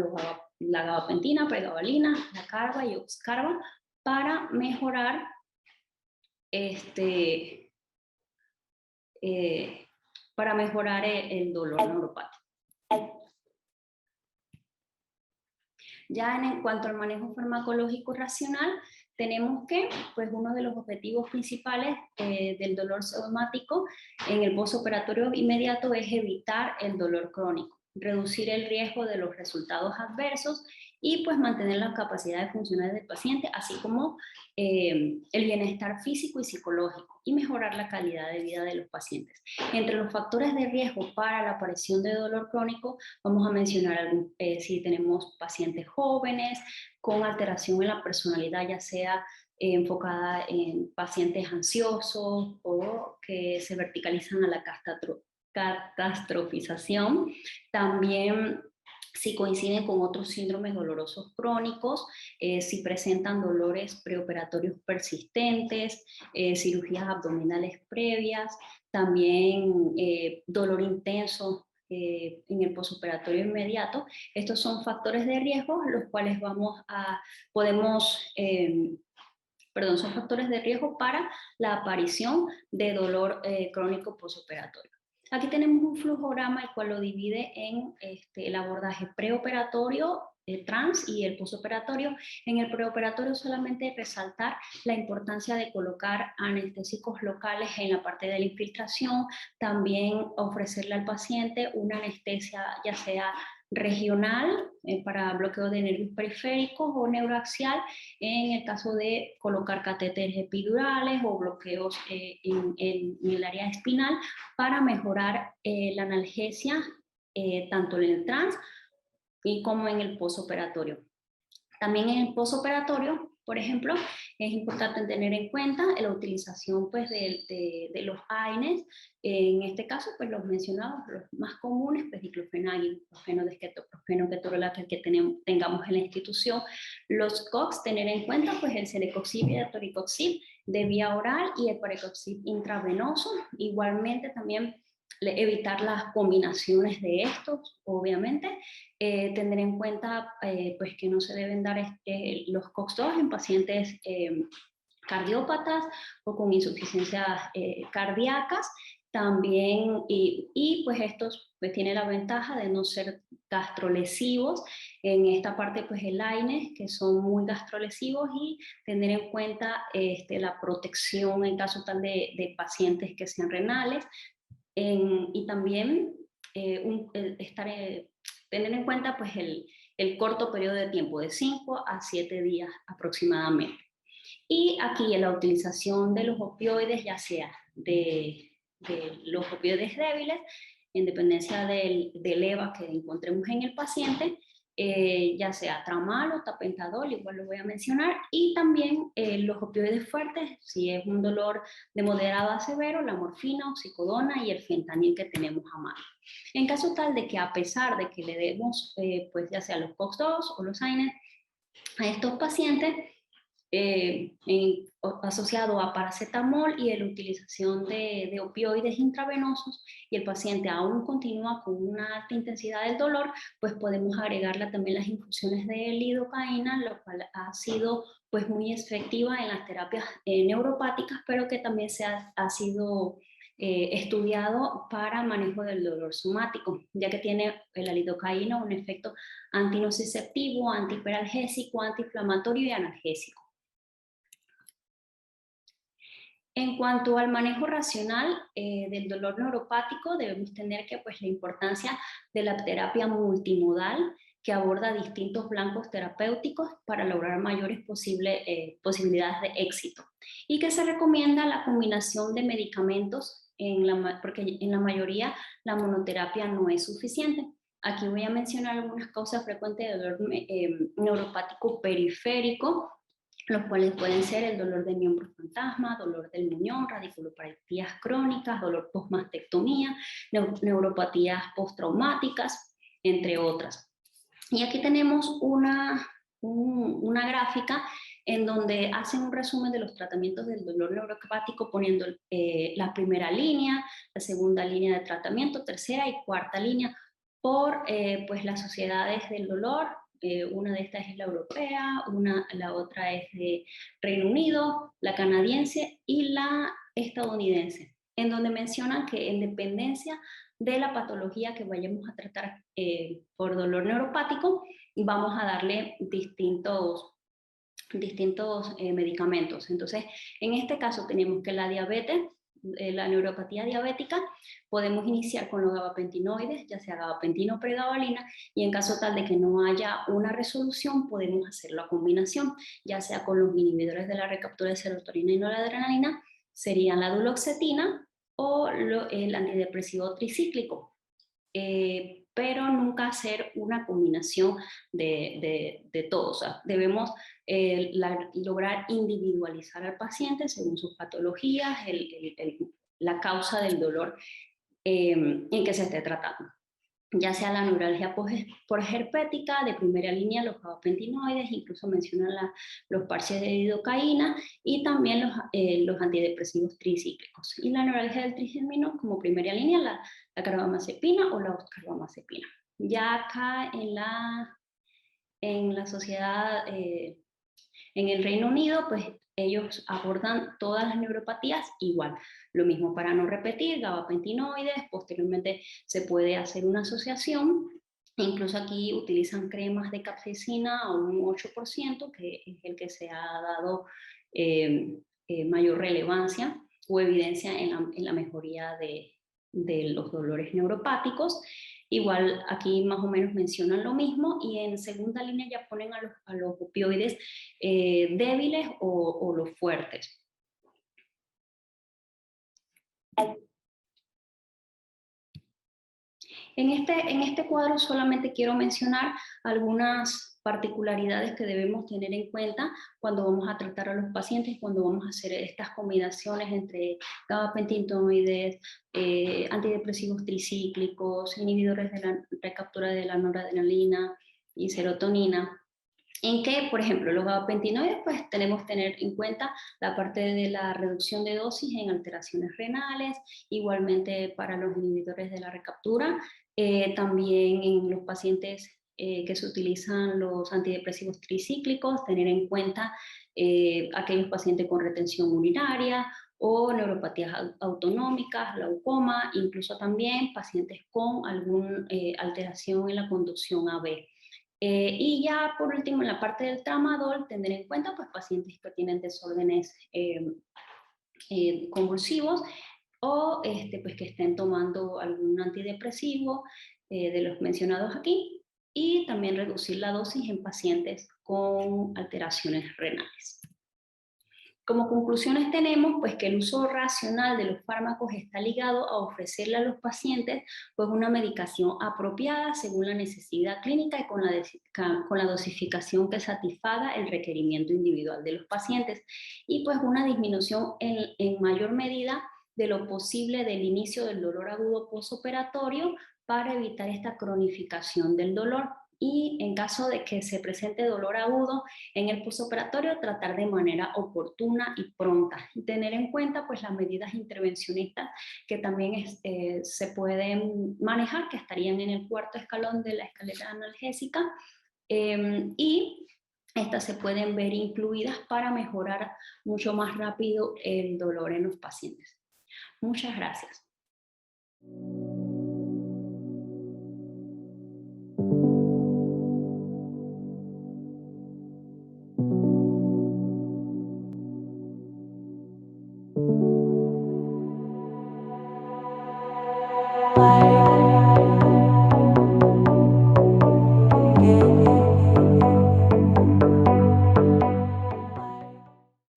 la gabapentina, pregabalina, la carba y oxcarba, para mejorar el dolor neuropático. Ya en cuanto al manejo farmacológico racional, tenemos que, pues uno de los objetivos principales del dolor pseudomático en el postoperatorio inmediato es evitar el dolor crónico, reducir el riesgo de los resultados adversos y pues mantener las capacidades funcionales del paciente, así como el bienestar físico y psicológico, y mejorar la calidad de vida de los pacientes. Entre los factores de riesgo para la aparición de dolor crónico, vamos a mencionar si tenemos pacientes jóvenes con alteración en la personalidad, ya sea enfocada en pacientes ansiosos o que se verticalizan a la catastrofización. También si coinciden con otros síndromes dolorosos crónicos, si presentan dolores preoperatorios persistentes, cirugías abdominales previas, también dolor intenso en el postoperatorio inmediato. Estos son factores de riesgo, los cuales son factores de riesgo para la aparición de dolor crónico postoperatorio. Aquí tenemos un flujograma el cual lo divide en el abordaje preoperatorio, trans y el postoperatorio. En el preoperatorio solamente resaltar la importancia de colocar anestésicos locales en la parte de la infiltración, también ofrecerle al paciente una anestesia ya sea regional para bloqueo de nervios periféricos o neuroaxial en el caso de colocar catéteres epidurales o bloqueos en el área espinal para mejorar la analgesia tanto en el trans y como en el postoperatorio. También en el postoperatorio, por ejemplo, es importante tener en cuenta la utilización pues, de los AINES. En este caso, pues los mencionados, los más comunes, pues diclofenac, ibuprofeno, desquetoprofeno, ketorolac, que tengamos en la institución. Los COX, tener en cuenta pues el celecoxib y el toricoxib de vía oral y el parecoxib intravenoso. Igualmente también evitar las combinaciones de estos, obviamente, tener en cuenta pues que no se deben dar los COX-2 en pacientes cardiópatas o con insuficiencias cardíacas, también, y pues estos pues tienen la ventaja de no ser gastrolesivos, en esta parte pues el AINES, que son muy gastrolesivos, y tener en cuenta la protección en caso tal de pacientes que sean renales, y también tener en cuenta pues, el corto periodo de tiempo de 5 a 7 días aproximadamente. Y aquí la utilización de los opioides, ya sea de los opioides débiles, en dependencia del EVA que encontremos en el paciente, ya sea tramal o tapentadol, igual lo voy a mencionar, y también los opioides fuertes, si es un dolor de moderado a severo, la morfina, oxicodona y el fentanil que tenemos a mano. En caso tal de que a pesar de que le demos, pues ya sea los COX-2 o los AINES a estos pacientes, asociado a paracetamol y la utilización de opioides intravenosos, y el paciente aún continúa con una alta intensidad del dolor, pues podemos agregarle también las infusiones de lidocaína, lo cual ha sido pues muy efectiva en las terapias neuropáticas, pero que también ha sido estudiado para manejo del dolor somático, ya que tiene la lidocaína un efecto antinociceptivo, antihiperalgésico, antiinflamatorio y analgésico. En cuanto al manejo racional del dolor neuropático, debemos tener que pues, la importancia de la terapia multimodal que aborda distintos blancos terapéuticos para lograr mayores posibilidades de éxito, y que se recomienda la combinación de medicamentos porque en la mayoría la monoterapia no es suficiente. Aquí voy a mencionar algunas causas frecuentes de dolor neuropático periférico, los cuales pueden ser el dolor de miembro fantasma, dolor del muñón, radiculopatías crónicas, dolor postmastectomía, neuropatías postraumáticas, entre otras. Y aquí tenemos una gráfica en donde hacen un resumen de los tratamientos del dolor neuropático poniendo la primera línea, la segunda línea de tratamiento, tercera y cuarta línea por pues las sociedades del dolor. Una de estas es la europea, la otra es de Reino Unido, la canadiense y la estadounidense, en donde mencionan que en dependencia de la patología que vayamos a tratar por dolor neuropático, vamos a darle distintos medicamentos. Entonces, en este caso tenemos que la diabetes, la neuropatía diabética, podemos iniciar con los gabapentinoides, ya sea gabapentino o pregabalina, y en caso tal de que no haya una resolución, podemos hacer la combinación, ya sea con los inhibidores de la recaptura de serotonina y noradrenalina, serían la duloxetina o el antidepresivo tricíclico. Pero nunca hacer una combinación de todo. O sea, debemos lograr individualizar al paciente según sus patologías, la causa del dolor en que se esté tratando. Ya sea la neuralgia posherpética de primera línea, los gabapentinoides, incluso mencionan los parches de lidocaína y también los antidepresivos tricíclicos. Y la neuralgia del trigémino como primera línea, la carbamazepina o la oxcarbamazepina. Ya acá en la sociedad, en el Reino Unido, pues ellos abordan todas las neuropatías igual. Lo mismo para no repetir, gabapentinoides, posteriormente se puede hacer una asociación. Incluso aquí utilizan cremas de capsaicina a un 8%, que es el que se ha dado mayor relevancia o evidencia en la mejoría de los dolores neuropáticos. Igual aquí más o menos mencionan lo mismo y en segunda línea ya ponen a los opioides débiles o los fuertes. En este cuadro solamente quiero mencionar algunas particularidades que debemos tener en cuenta cuando vamos a tratar a los pacientes, cuando vamos a hacer estas combinaciones entre gabapentinoides, antidepresivos tricíclicos, inhibidores de la recaptura de la noradrenalina y serotonina. En que, por ejemplo, los gabapentinoides, pues tenemos que tener en cuenta la parte de la reducción de dosis en alteraciones renales, igualmente para los inhibidores de la recaptura, también en los pacientes que se utilizan los antidepresivos tricíclicos, tener en cuenta aquellos pacientes con retención urinaria o neuropatías autonómicas, glaucoma, incluso también pacientes con alguna alteración en la conducción AB. Y ya por último, en la parte del tramadol, tener en cuenta pues, pacientes que tienen desórdenes convulsivos o pues, que estén tomando algún antidepresivo de los mencionados aquí, y también reducir la dosis en pacientes con alteraciones renales. Como conclusiones tenemos pues, que el uso racional de los fármacos está ligado a ofrecerle a los pacientes pues, una medicación apropiada según la necesidad clínica y con la dosificación que satisfaga el requerimiento individual de los pacientes, y pues una disminución en mayor medida de lo posible del inicio del dolor agudo postoperatorio para evitar esta cronificación del dolor. Y en caso de que se presente dolor agudo en el postoperatorio, tratar de manera oportuna y pronta. Y tener en cuenta pues, las medidas intervencionistas que también se pueden manejar, que estarían en el cuarto escalón de la escalera analgésica, y estas se pueden ver incluidas para mejorar mucho más rápido el dolor en los pacientes. Muchas gracias.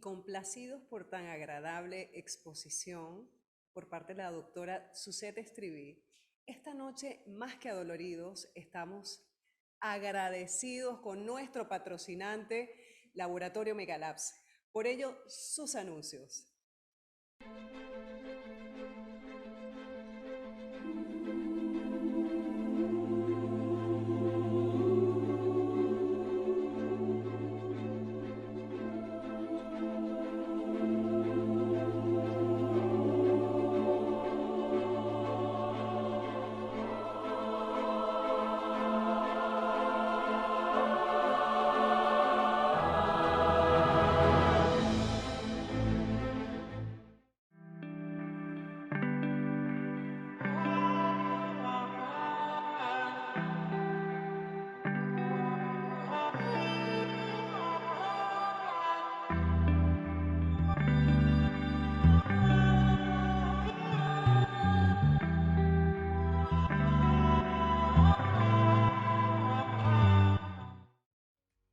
Complacidos por tan agradable exposición, por parte de la doctora Suzette Estriví, esta noche, más que adoloridos, estamos agradecidos con nuestro patrocinante, Laboratorio Megalabs. Por ello, sus anuncios.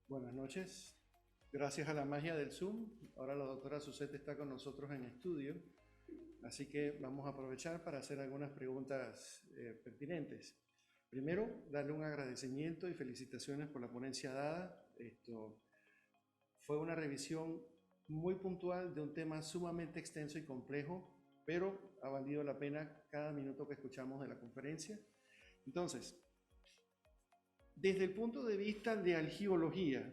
Buenas noches. Gracias a la magia del Zoom, ahora la doctora Suzette está con nosotros en estudio, así que vamos a aprovechar para hacer algunas preguntas pertinentes. Primero, darle un agradecimiento y felicitaciones por la ponencia dada. Esto fue una revisión muy puntual de un tema sumamente extenso y complejo, pero ha valido la pena cada minuto que escuchamos de la conferencia. Entonces, desde el punto de vista de algiología,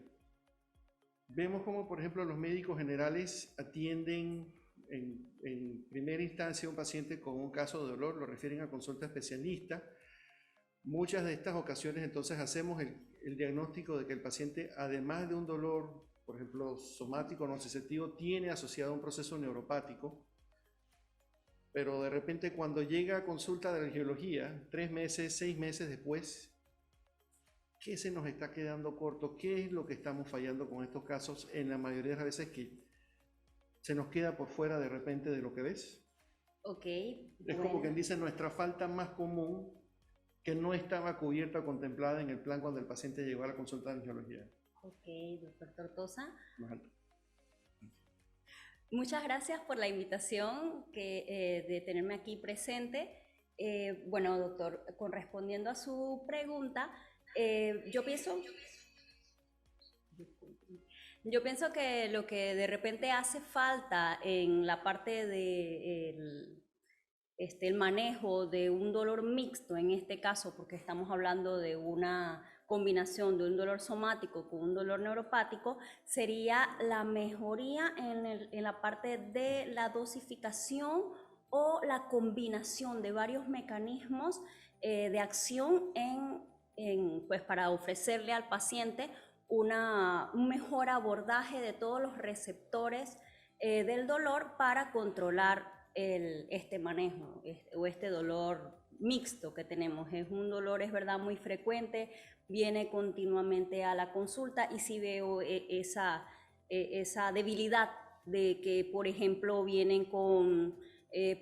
vemos como, por ejemplo, los médicos generales atienden en primera instancia a un paciente con un caso de dolor, lo refieren a consulta especialista. Muchas de estas ocasiones, entonces, hacemos el diagnóstico de que el paciente, además de un dolor, por ejemplo, somático nociceptivo, tiene asociado un proceso neuropático. Pero de repente, cuando llega a consulta de algiología, 3 meses, 6 meses después, ¿qué se nos está quedando corto? ¿Qué es lo que estamos fallando con estos casos en la mayoría de las veces que se nos queda por fuera de repente de lo que ves? Ok. Es como quien dice nuestra falta más común que no estaba cubierta o contemplada en el plan cuando el paciente llegó a la consulta de angiología. Ok, doctor Tortosa. Más alto. Muchas gracias por la invitación de tenerme aquí presente. Bueno, doctor, correspondiendo a su pregunta, yo pienso que lo que de repente hace falta en la parte de el manejo de un dolor mixto, en este caso, porque estamos hablando de una combinación de un dolor somático con un dolor neuropático, sería la mejoría en la parte de la dosificación o la combinación de varios mecanismos de acción pues para ofrecerle al paciente un mejor abordaje de todos los receptores del dolor para controlar este manejo o este dolor mixto que tenemos. Es un dolor, es verdad, muy frecuente, viene continuamente a la consulta y sí veo esa debilidad de que, por ejemplo, vienen con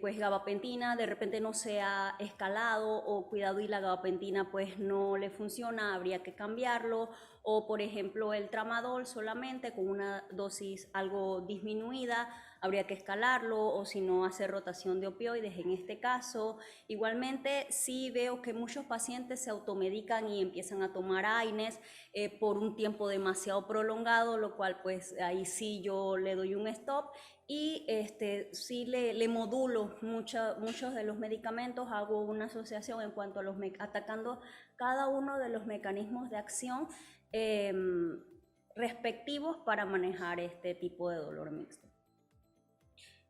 pues gabapentina, de repente no se ha escalado, o cuidado y la gabapentina pues no le funciona, habría que cambiarlo, o por ejemplo el tramadol solamente con una dosis algo disminuida, habría que escalarlo, o si no hacer rotación de opioides en este caso. Igualmente sí veo que muchos pacientes se automedican y empiezan a tomar AINES por un tiempo demasiado prolongado, lo cual pues ahí sí yo le doy un stop. Y sí le modulo muchos de los medicamentos, hago una asociación en cuanto a atacando cada uno de los mecanismos de acción respectivos para manejar este tipo de dolor mixto.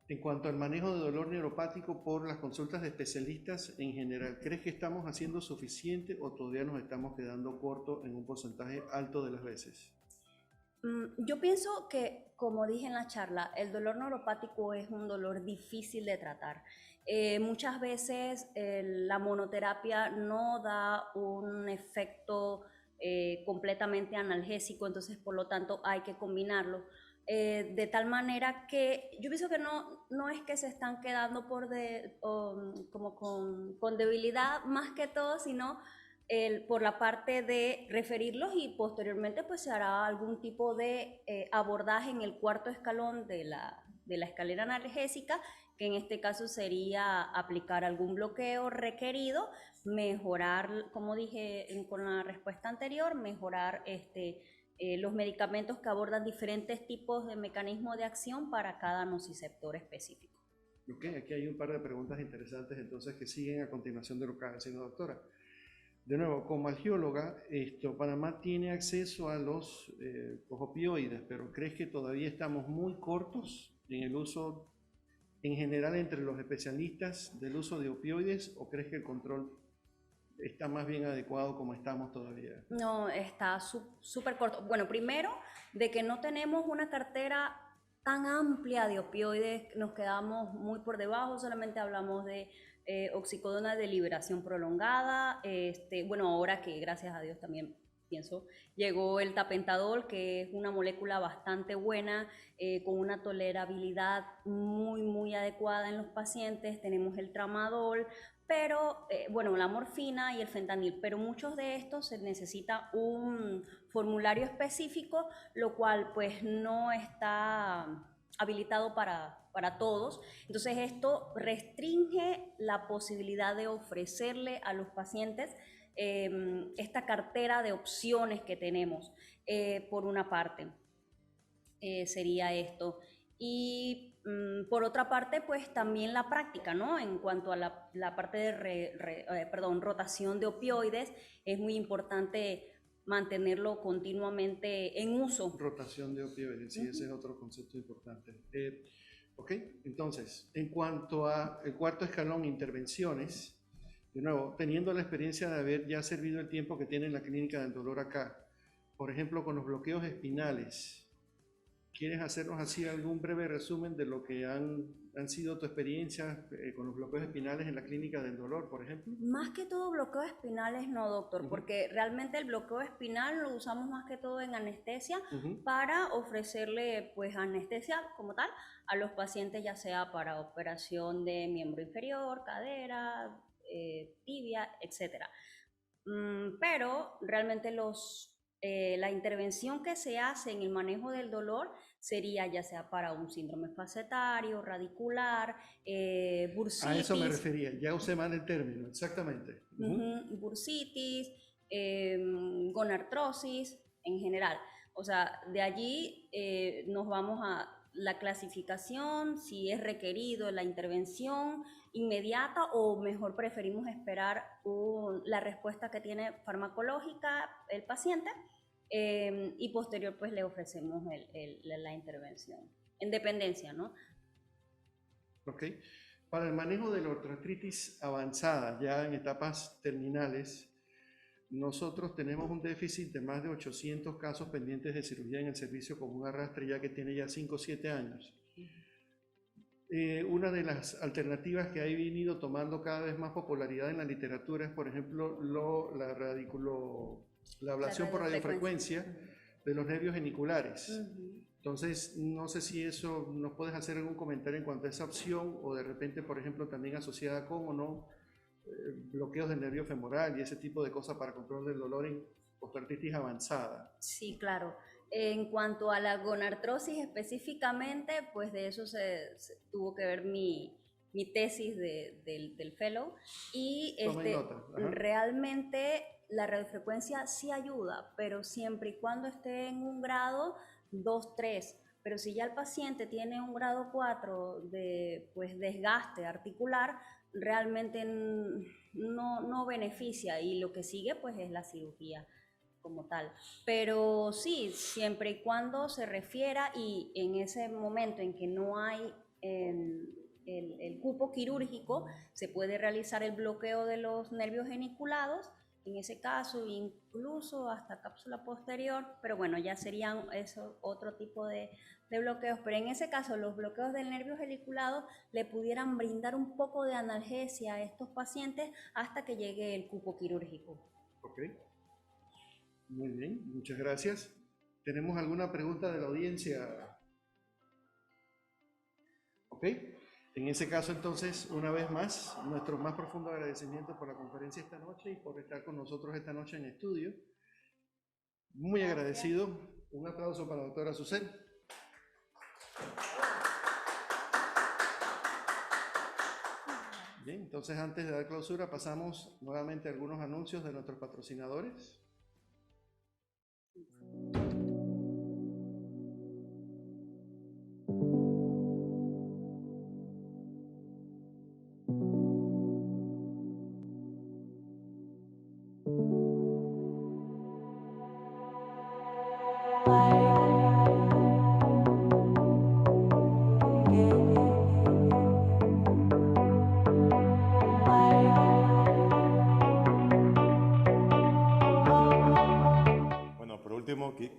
En cuanto al manejo de dolor neuropático por las consultas de especialistas en general, ¿crees que estamos haciendo suficiente o todavía nos estamos quedando cortos en un porcentaje alto de las veces? Yo pienso que, como dije en la charla, el dolor neuropático es un dolor difícil de tratar. Muchas veces la monoterapia no da un efecto completamente analgésico, entonces por lo tanto hay que combinarlo. De tal manera que yo pienso que no es que se están quedando como con debilidad más que todo, sino por la parte de referirlos, y posteriormente pues se hará algún tipo de abordaje en el cuarto escalón de la escalera analgésica, que en este caso sería aplicar algún bloqueo requerido, mejorar, como dije con la respuesta anterior, mejorar los medicamentos que abordan diferentes tipos de mecanismos de acción para cada nociceptor específico. Ok, aquí hay un par de preguntas interesantes entonces que siguen a continuación de lo que ha sido doctora. De nuevo, como algióloga, Panamá tiene acceso a los opioides, pero ¿crees que todavía estamos muy cortos en el uso en general entre los especialistas del uso de opioides, o crees que el control está más bien adecuado como estamos todavía? No, está súper corto. Bueno, primero, de que no tenemos una cartera tan amplia de opioides, nos quedamos muy por debajo, solamente hablamos de oxicodona de liberación prolongada, bueno, ahora que gracias a Dios también pienso, llegó el tapentadol, que es una molécula bastante buena, con una tolerabilidad muy adecuada en los pacientes, tenemos el tramadol, pero bueno, la morfina y el fentanil, pero muchos de estos se necesita un formulario específico, lo cual pues no está habilitado para todos. Entonces esto restringe la posibilidad de ofrecerle a los pacientes esta cartera de opciones que tenemos, por una parte. Sería esto. Y por otra parte, pues también la práctica, ¿no? En cuanto a la parte de rotación de opioides, es muy importante mantenerlo continuamente en uso. Rotación de opioides, sí, ese es otro concepto importante. Ok, entonces, en cuanto al cuarto escalón, intervenciones, de nuevo, teniendo la experiencia de haber ya servido el tiempo que tiene en la clínica del dolor acá, por ejemplo, con los bloqueos espinales, ¿quieres hacernos así algún breve resumen de lo que han sido tu experiencia con los bloqueos espinales en la clínica del dolor, por ejemplo? Más que todo bloqueos espinales no, doctor, porque realmente el bloqueo espinal lo usamos más que todo en anestesia para ofrecerle pues anestesia como tal a los pacientes, ya sea para operación de miembro inferior, cadera, tibia, etc. Pero realmente la intervención que se hace en el manejo del dolor sería ya sea para un síndrome facetario, radicular, bursitis. A eso me refería, ya usé mal el término, exactamente. Bursitis, gonartrosis en general. O sea, de allí nos vamos a la clasificación, si es requerido la intervención inmediata o mejor preferimos esperar la respuesta que tiene farmacológica el paciente, y posterior pues le ofrecemos la intervención en dependencia, ¿no? Ok. Para el manejo de la artritis avanzada, ya en etapas terminales, nosotros tenemos un déficit de más de 800 casos pendientes de cirugía en el servicio común arrastre, ya que tiene ya 5 o 7 años. Una de las alternativas que ha venido tomando cada vez más popularidad en la literatura es, por ejemplo, la ablación por radiofrecuencia de los nervios geniculares. Entonces, no sé si eso nos puedes hacer algún comentario en cuanto a esa opción, o de repente, por ejemplo, también asociada con o no bloqueos del nervio femoral y ese tipo de cosas para control del dolor en osteoartritis avanzada. Sí, claro. En cuanto a la gonartrosis específicamente, pues de eso se tuvo que ver mi tesis del fellow, y realmente la radiofrecuencia sí ayuda, pero siempre y cuando esté en un grado 2, 3. Pero si ya el paciente tiene un grado 4 de pues, desgaste articular, realmente no beneficia, y lo que sigue pues es la cirugía como tal. Pero sí, siempre y cuando se refiera, y en ese momento en que no hay el cupo quirúrgico, se puede realizar el bloqueo de los nervios geniculados, en ese caso incluso hasta cápsula posterior, pero bueno, ya serían eso, otro tipo de bloqueos, pero en ese caso los bloqueos del nervio geniculado le pudieran brindar un poco de analgesia a estos pacientes hasta que llegue el cupo quirúrgico. Ok, muy bien, muchas gracias. ¿Tenemos alguna pregunta de la audiencia? Ok. En ese caso, entonces, una vez más, nuestro más profundo agradecimiento por la conferencia esta noche y por estar con nosotros esta noche en estudio. Muy agradecido. Un aplauso para la doctora Azucena. Bien, entonces antes de dar clausura pasamos nuevamente a algunos anuncios de nuestros patrocinadores.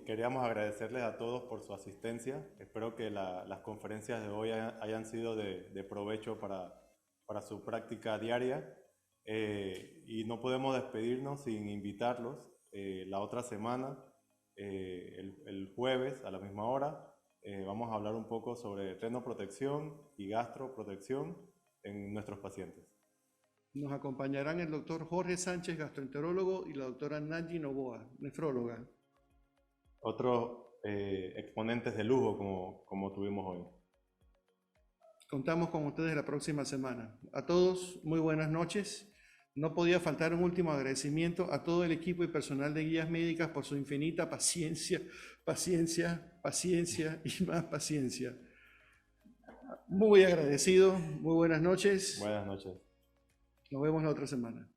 Queríamos agradecerles a todos por su asistencia. Espero que las conferencias de hoy hayan sido de provecho para su práctica diaria. Y no podemos despedirnos sin invitarlos la otra semana, el jueves a la misma hora. Vamos a hablar un poco sobre renoprotección y gastroprotección en nuestros pacientes. Nos acompañarán el doctor Jorge Sánchez, gastroenterólogo, y la doctora Nanji Novoa, nefróloga. Otros exponentes de lujo como tuvimos hoy. Contamos con ustedes la próxima semana. A todos, muy buenas noches. No podía faltar un último agradecimiento a todo el equipo y personal de Guías Médicas por su infinita paciencia y más paciencia. Muy agradecido, muy buenas noches. Buenas noches. Nos vemos la otra semana.